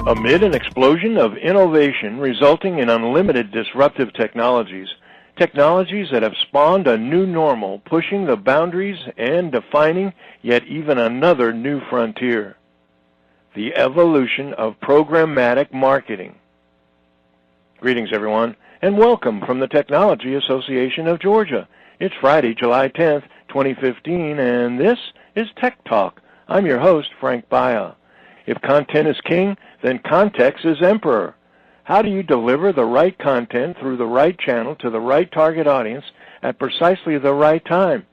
Amid an explosion of innovation resulting in unlimited disruptive technologies, technologies that have spawned a new normal, pushing the boundaries and defining yet even another new frontier, the evolution of programmatic marketing. Greetings, everyone, and welcome from the Technology Association of Georgia. It's Friday, July 10th, 2015, and this is Tech Talk. I'm your host, Frank Baia. If content is king, then context is emperor. How do you deliver the right content through the right channel to the right target audience at precisely the right time,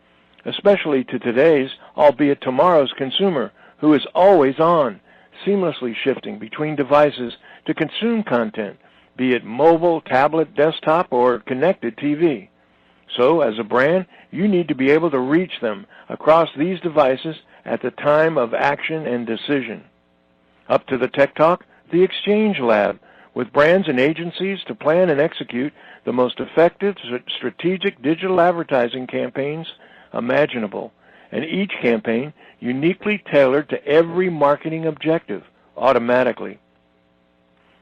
especially to today's, albeit tomorrow's consumer, who is always on, seamlessly shifting between devices to consume content, be it mobile, tablet, desktop, or connected TV. So, as a brand, you need to be able to reach them across these devices at the time of action and decision. Up to the Tech Talk, the Exchange Lab, with brands and agencies to plan and execute the most effective strategic digital advertising campaigns imaginable, and each campaign uniquely tailored to every marketing objective automatically.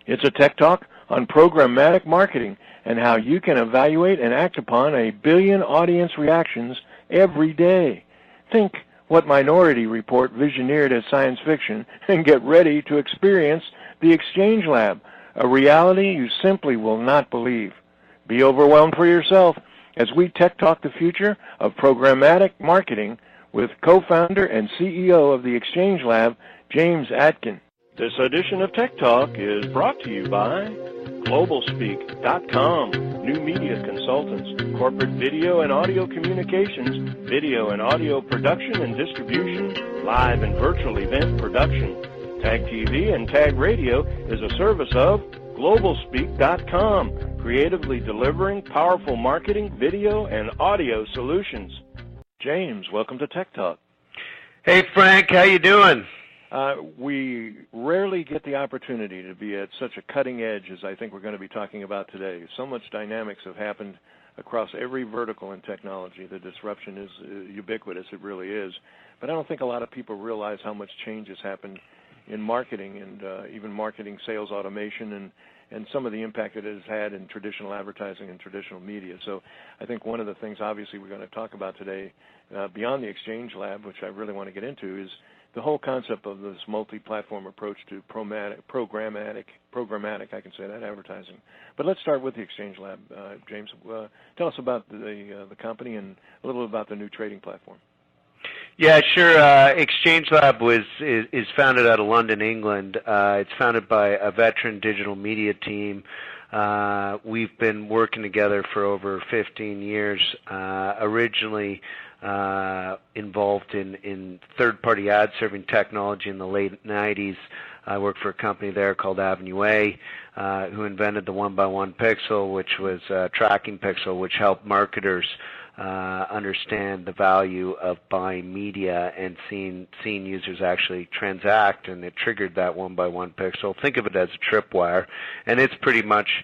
It's a Tech Talk on programmatic marketing and how you can evaluate and act upon 1 billion audience reactions every day. Think what Minority Report visioneered as science fiction and get ready to experience the Exchange Lab, a reality you simply will not believe. Be overwhelmed for yourself as we Tech Talk the future of programmatic marketing with co-founder and CEO of the Exchange Lab, James Aitken. This edition of Tech Talk is brought to you by GlobalSpeak.com, new media consultants, corporate video and audio communications, video and audio production and distribution, live and virtual event production. Tag TV and Tag Radio is a service of GlobalSpeak.com, creatively delivering powerful marketing, video, and audio solutions. James, welcome to Tech Talk. Hey, Frank, how you doing? We rarely get the opportunity to be at such a cutting edge as I think we're going to be talking about today. So much dynamics have happened across every vertical in technology. The disruption is ubiquitous, it really is. But I don't think a lot of people realize how much change has happened in marketing and even marketing sales automation and some of the impact that it has had in traditional advertising and traditional media. So I think one of the things obviously we're going to talk about today, beyond the Exchange Lab, which I really want to get into, is the whole concept of this multi-platform approach to programmatic, I can say that, advertising. But let's start with the Exchange Lab. James, tell us about the company and a little about the new trading platform. Yeah, sure. Exchange Lab is founded out of London, England. It's founded by a veteran digital media team. We've been working together for over 15 years, originally involved in third-party ad-serving technology in the late 90s. I worked for a company there called Avenue A, who invented the one-by-one pixel, which was a tracking pixel, which helped marketers understand the value of buying media and seeing users actually transact, and it triggered that one-by-one pixel. Think of it as a tripwire, and it's pretty much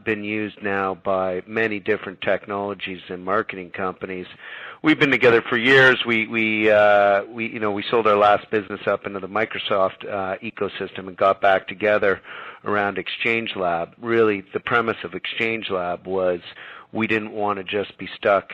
been used now by many different technologies and marketing companies. We've been together for years. We sold our last business up into the Microsoft ecosystem and got back together around Exchange Lab. Really, the premise of Exchange Lab was we didn't want to just be stuck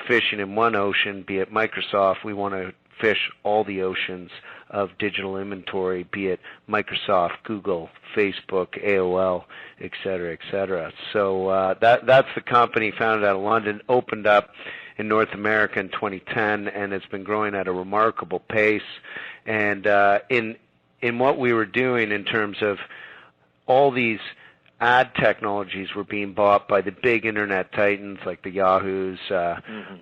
fishing in one ocean, be it Microsoft. We want to fish all the oceans of digital inventory, be it Microsoft, Google, Facebook, AOL, et cetera, et cetera. So that's the company, founded out of London, opened up in North America in 2010, and it's been growing at a remarkable pace. And in what we were doing in terms of all these ad technologies were being bought by the big internet titans like the Yahoos,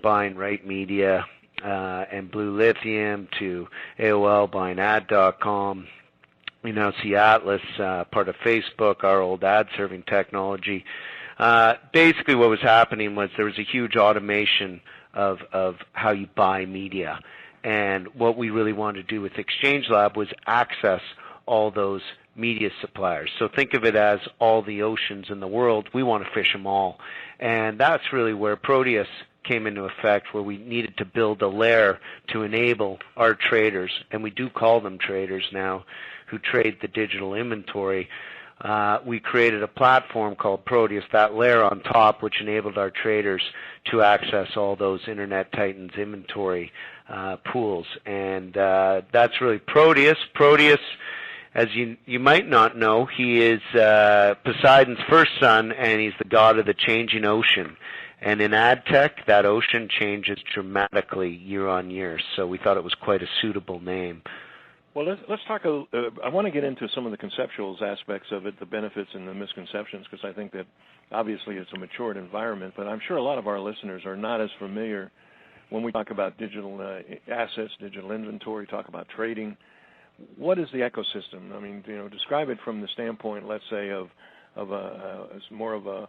buying Right Media and Blue Lithium, to AOL buying ad.com. You now see Atlas, part of Facebook, our old ad-serving technology. Basically what was happening was there was a huge automation of how you buy media. And what we really wanted to do with Exchange Lab was access all those media suppliers. So think of it as all the oceans in the world. We want to fish them all. And that's really where Proteus came into effect where we needed to build a layer to enable our traders, and we do call them traders now, who trade the digital inventory. We created a platform called Proteus, that layer on top, which enabled our traders to access all those Internet Titans inventory pools. And that's really Proteus. Proteus, as you might not know, he is Poseidon's first son, and he's the god of the changing ocean. And in ad tech, that ocean changes dramatically year on year, so we thought it was quite a suitable name. Well, let's talk. I want to get into some of the conceptual aspects of it, the benefits and the misconceptions, because I think that obviously it's a matured environment, but I'm sure a lot of our listeners are not as familiar when we talk about digital assets, digital inventory, talk about trading. What is the ecosystem? I mean, describe it from the standpoint, let's say, of more of a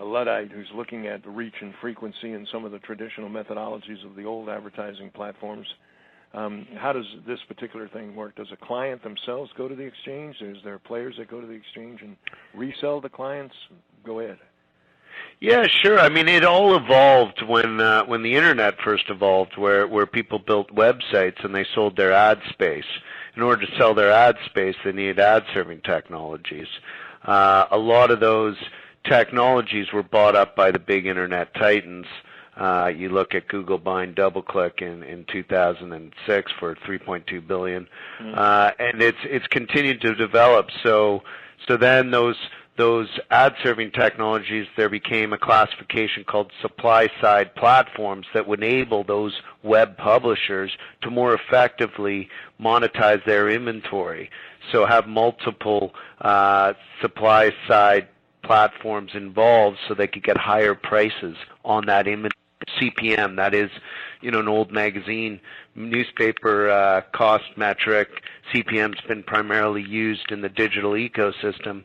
Luddite who's looking at the reach and frequency and some of the traditional methodologies of the old advertising platforms. How does this particular thing work? Does a client themselves go to the exchange? Is there players that go to the exchange and resell the clients? Go ahead. Yeah, sure. I mean, it all evolved when the Internet first evolved, where people built websites and they sold their ad space. In order to sell their ad space, they needed ad serving technologies. A lot of those technologies were bought up by the big Internet Titans. You look at Google buying DoubleClick in 2006 for $3.2 billion, and it's continued to develop. So then those ad-serving technologies, there became a classification called supply-side platforms that would enable those web publishers to more effectively monetize their inventory. So have multiple supply-side platforms involved so they could get higher prices on that inventory. CPM, that is, an old magazine newspaper cost metric. CPM's been primarily used in the digital ecosystem.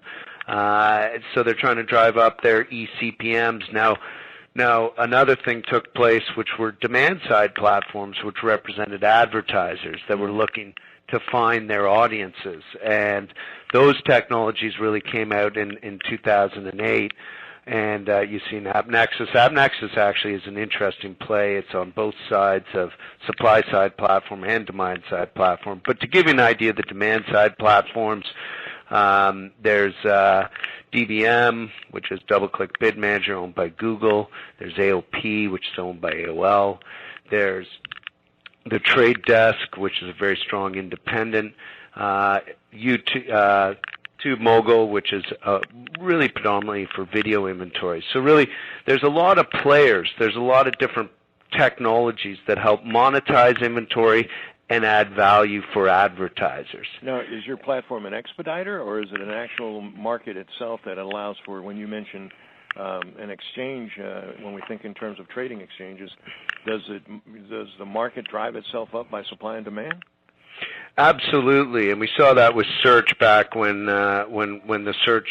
So they're trying to drive up their eCPMs. Now another thing took place, which were demand-side platforms, which represented advertisers that were looking to find their audiences. And those technologies really came out in 2008. And you've seen AppNexus. AppNexus actually is an interesting play. It's on both sides of supply-side platform and demand-side platform. But to give you an idea of the demand-side platforms, there's DBM, which is DoubleClick Bid Manager, owned by Google. There's AOP, which is owned by AOL. There's the Trade Desk, which is a very strong independent. TubeMogul, which is really predominantly for video inventory. So really, there's a lot of players. There's a lot of different technologies that help monetize inventory and add value for advertisers. Now, is your platform an expediter, or is it an actual market itself that allows for, when you mention an exchange, when we think in terms of trading exchanges, does the market drive itself up by supply and demand? Absolutely, and we saw that with search back when the search,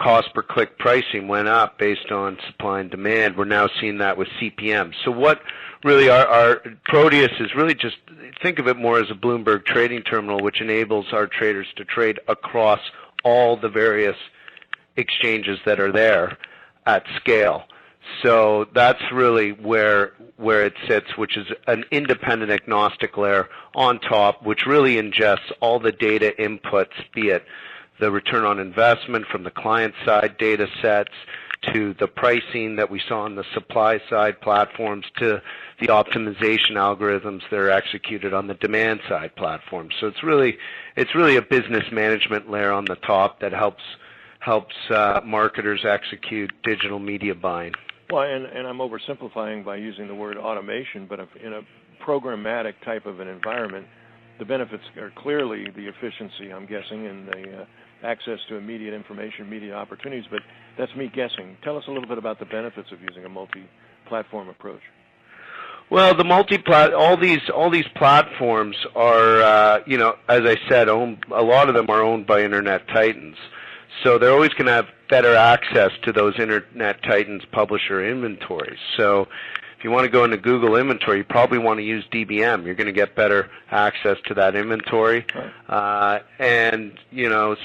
cost per click pricing went up based on supply and demand. We're now seeing that with CPM. So what really our Proteus is really just, think of it more as a Bloomberg trading terminal, which enables our traders to trade across all the various exchanges that are there at scale. So that's really where it sits, which is an independent agnostic layer on top, which really ingests all the data inputs, be it the return on investment from the client-side data sets to the pricing that we saw on the supply-side platforms to the optimization algorithms that are executed on the demand-side platforms. So it's really a business management layer on the top that helps marketers execute digital media buying. Well, and I'm oversimplifying by using the word automation, but in a programmatic type of an environment, the benefits are clearly the efficiency, I'm guessing, and the access to immediate information, immediate opportunities, but that's me guessing. Tell us a little bit about the benefits of using a multi-platform approach. Well, all these platforms are, as I said, a lot of them are owned by Internet Titans. So they're always going to have better access to those Internet Titans publisher inventories. So if you want to go into Google inventory, you probably want to use DBM. You're going to get better access to that inventory. Right. And,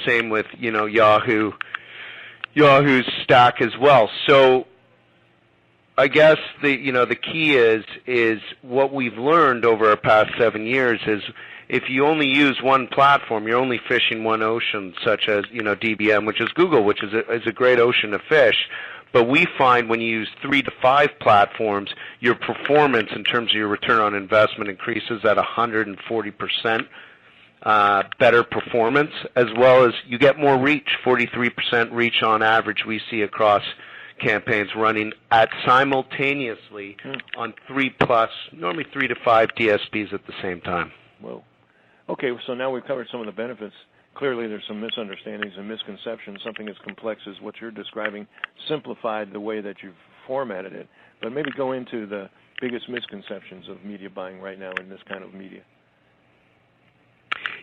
same with, Yahoo's stack as well. So I guess the key is what we've learned over our past 7 years is if you only use one platform, you're only fishing one ocean, such as DBM, which is Google, which is a great ocean to fish. But we find when you use 3 to 5 platforms, your performance in terms of your return on investment increases at 140%. Better performance, as well as you get more reach, 43% reach on average we see across campaigns running at simultaneously on 3+, normally 3 to 5 DSPs at the same time. Well, okay, so now we've covered some of the benefits. Clearly there's some misunderstandings and misconceptions. Something as complex as what you're describing, simplified the way that you've formatted it. But maybe go into the biggest misconceptions of media buying right now in this kind of media.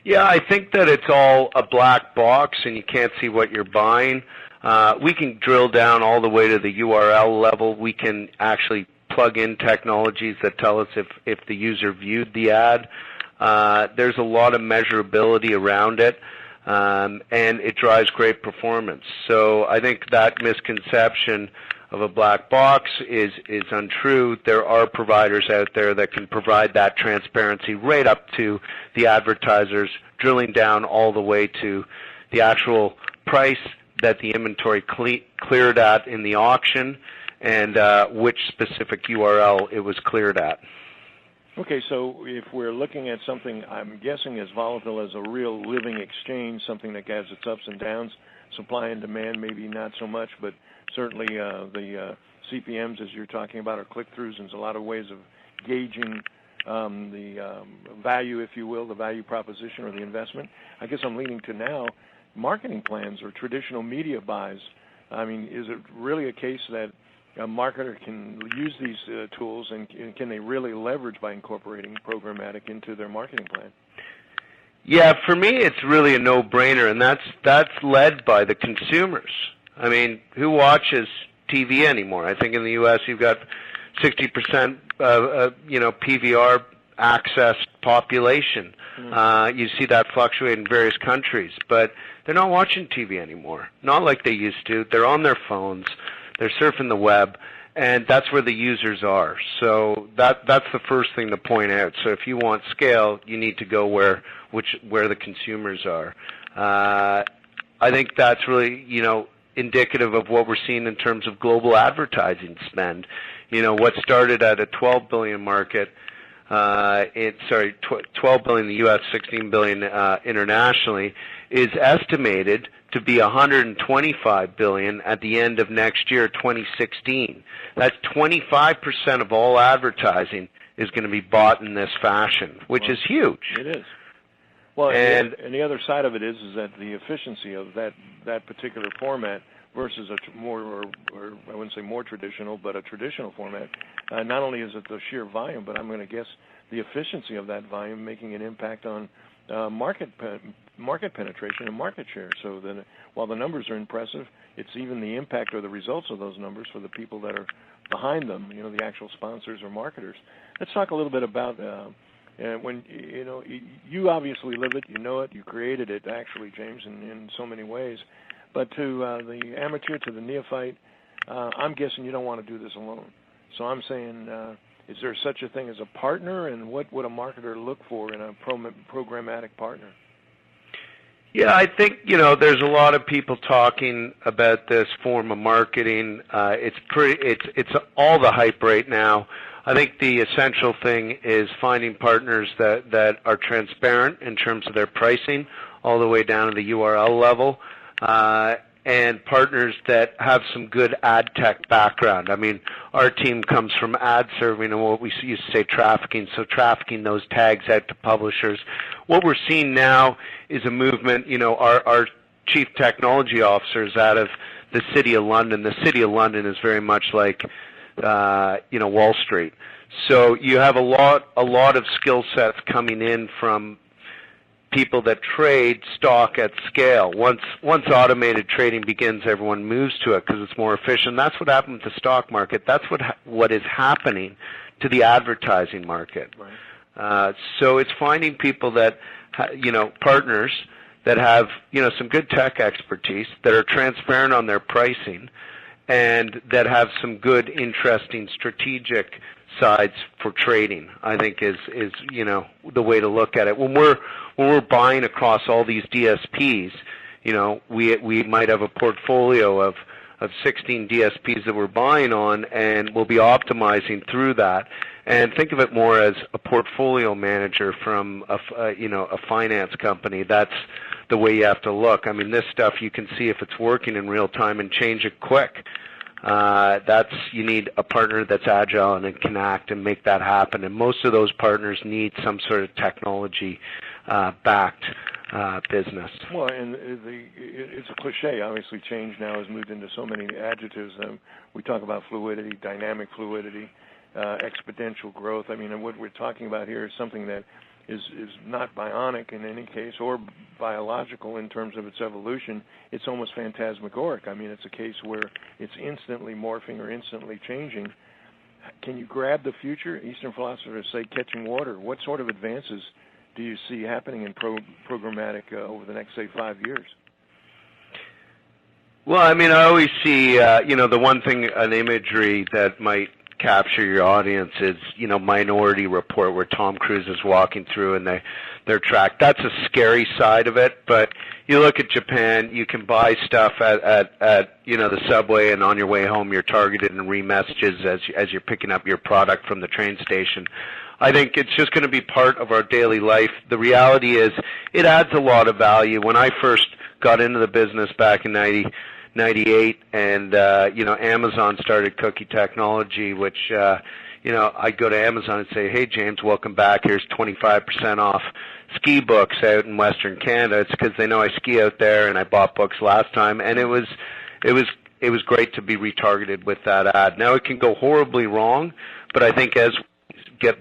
Yeah, I think that it's all a black box and you can't see what you're buying. We can drill down all the way to the URL level. We can actually plug in technologies that tell us if the user viewed the ad. There's a lot of measurability around it, and it drives great performance. So I think that misconception of a black box is untrue. There are providers out there that can provide that transparency right up to the advertisers, drilling down all the way to the actual price that the inventory cleared at in the auction and which specific URL it was cleared at. Okay, so if we're looking at something, I'm guessing as volatile as a real living exchange, something that has its ups and downs, supply and demand maybe not so much, but certainly the CPMs, as you're talking about, are click-throughs, and there's a lot of ways of gauging the value, if you will, the value proposition or the investment. I guess I'm leaning to now marketing plans or traditional media buys. I mean, is it really a case that a marketer can use these tools, and can they really leverage by incorporating programmatic into their marketing plan? Yeah, for me it's really a no-brainer, and that's led by the consumers. I mean, who watches TV anymore? I think in the U.S. you've got 60% PVR accessed population. You see that fluctuate in various countries, but they're not watching TV anymore, not like they used to. They're on their phones. They're surfing the web, and that's where the users are. So that's the first thing to point out. So if you want scale, you need to go where the consumers are. I think that's really indicative of what we're seeing in terms of global advertising spend. What started at a $12 billion market, 12 billion in the U.S., 16 billion internationally, is estimated to be 125 billion at the end of next year, 2016. That's 25% of all advertising is going to be bought in this fashion, which is huge. It is. Well, and the other side of it is that the efficiency of that particular format versus a more, or I wouldn't say more traditional, but a traditional format, not only is it the sheer volume, but I'm going to guess the efficiency of that volume making an impact on market penetration and market share. So then, while the numbers are impressive, it's even the impact or the results of those numbers for the people that are behind them, the actual sponsors or marketers. Let's talk a little bit about when you obviously live it, you know it, you created it actually, James, in so many ways. But to the amateur, to the neophyte, I'm guessing you don't want to do this alone. So I'm saying, is there such a thing as a partner, and what would a marketer look for in a programmatic partner? Yeah, I think there's a lot of people talking about this form of marketing. It's all the hype right now. I think the essential thing is finding partners that are transparent in terms of their pricing, all the way down to the URL level, and partners that have some good ad tech background. I mean, our team comes from ad serving and what we used to say trafficking, so trafficking those tags out to publishers. What we're seeing now is a movement. Our chief technology officer is out of the City of London. The City of London is very much like Wall Street. So you have a lot of skill sets coming in from people that trade stock at scale. Once automated trading begins, everyone moves to it because it's more efficient. That's what happened with the stock market. That's what is happening to the advertising market. Right. So it's finding people that, partners that have, some good tech expertise, that are transparent on their pricing, and that have some good, interesting strategic sides for trading, I think is the way to look at it. When we're buying across all these DSPs, we might have a portfolio of 16 DSPs that we're buying on, and we'll be optimizing through that. And think of it more as a portfolio manager from a finance company. That's the way you have to look. I mean, this stuff you can see if it's working in real time and change it quick. You need a partner that's agile and can act and make that happen. And most of those partners need some sort of technology backed business. Well, and it's a cliche. Obviously, change now has moved into so many adjectives. We talk about fluidity, dynamic fluidity, exponential growth. I mean, and what we're talking about here is something that is not bionic in any case or biological in terms of its evolution. It's almost phantasmagoric. I mean, it's a case where it's instantly morphing or instantly changing. Can you grab the future? Eastern philosophers say catching water. What sort of advances do you see happening in programmatic over the next, say, 5 years? Well, I mean, I always see, the one thing, an imagery that might capture your audience is, Minority Report, where Tom Cruise is walking through and they're tracked. That's a scary side of it, but you look at Japan, you can buy stuff at the subway, and on your way home you're targeted and re-messages as you're picking up your product from the train station. I think it's just going to be part of our daily life. The reality is it adds a lot of value. When I first got into the business back in 98, and Amazon started cookie technology, which I'd go to Amazon and say, "Hey James, welcome back. Here's 25% off ski books out in Western Canada." It's because they know I ski out there, and I bought books last time, and it was great to be retargeted with that ad. Now it can go horribly wrong, but I think as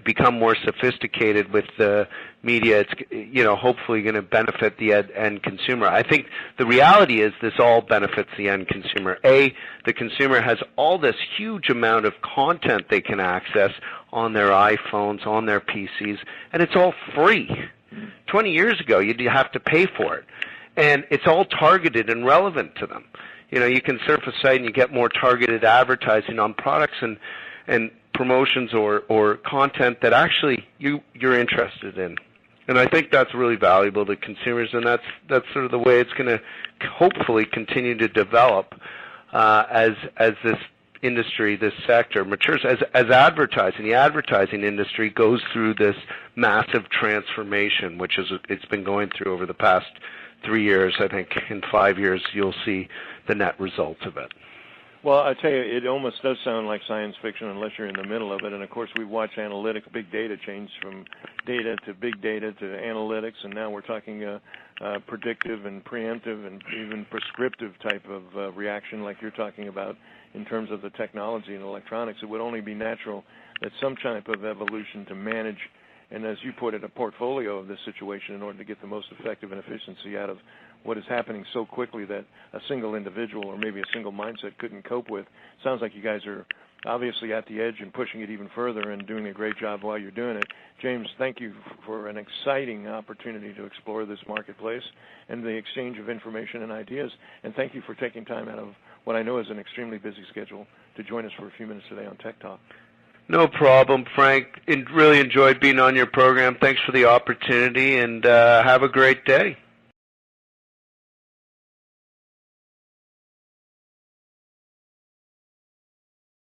become more sophisticated with the media, it's hopefully going to benefit the end consumer. I think the reality is this all benefits the end consumer. The consumer has all this huge amount of content they can access on their iPhones, on their PCs, and it's all free. 20 years ago, you'd have to pay for it, and it's all targeted and relevant to them. You can surf a site and you get more targeted advertising on products and promotions or content that actually you're interested in. And I think that's really valuable to consumers, and that's sort of the way it's going to hopefully continue to develop as this industry, this sector matures, as advertising. The advertising industry goes through this massive transformation, which it's been going through over the past 3 years. I think in 5 years you'll see the net results of it. Well, I tell you, it almost does sound like science fiction unless you're in the middle of it. And, of course, we watch analytics, big data change from data to big data to analytics, and now we're talking predictive and preemptive and even prescriptive type of reaction like you're talking about in terms of the technology and electronics. It would only be natural that some type of evolution to manage, and as you put it, a portfolio of this situation in order to get the most effective and efficiency out of what is happening so quickly that a single individual or maybe a single mindset couldn't cope with. Sounds like you guys are obviously at the edge and pushing it even further and doing a great job while you're doing it. James, thank you for an exciting opportunity to explore this marketplace and the exchange of information and ideas. And thank you for taking time out of what I know is an extremely busy schedule to join us for a few minutes today on Tech Talk. No problem, Frank. Really enjoyed being on your program. Thanks for the opportunity, and have a great day.